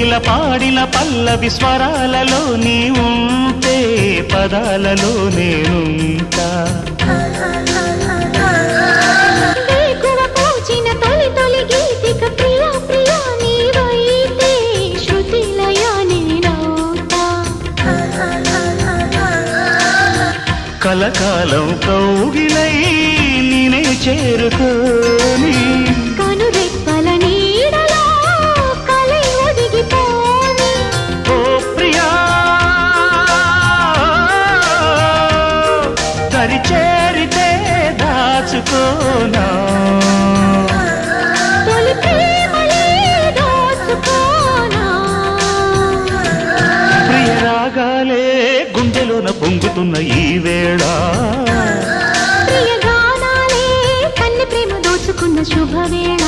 కోకిల పాడిన పల్లవి స్వరాలలో నీ ఉంటే పదాలలో నేనుంటా కలకాలం కౌగిలై నేనే చేరుకోని కనురెప్పల నీడలో కలై ఒదిగిపోని ఓ ప్రియా దరి చేరితే దాచుకోనా తొలి ప్రేమలే దోచుకోనా ప్రియ రాగాలే గుండెలోన పొంగుతున్న ఈ వేళ ప్రియ గానాలే కన్నె ప్రేమ దోచుకున్న శుభవేళ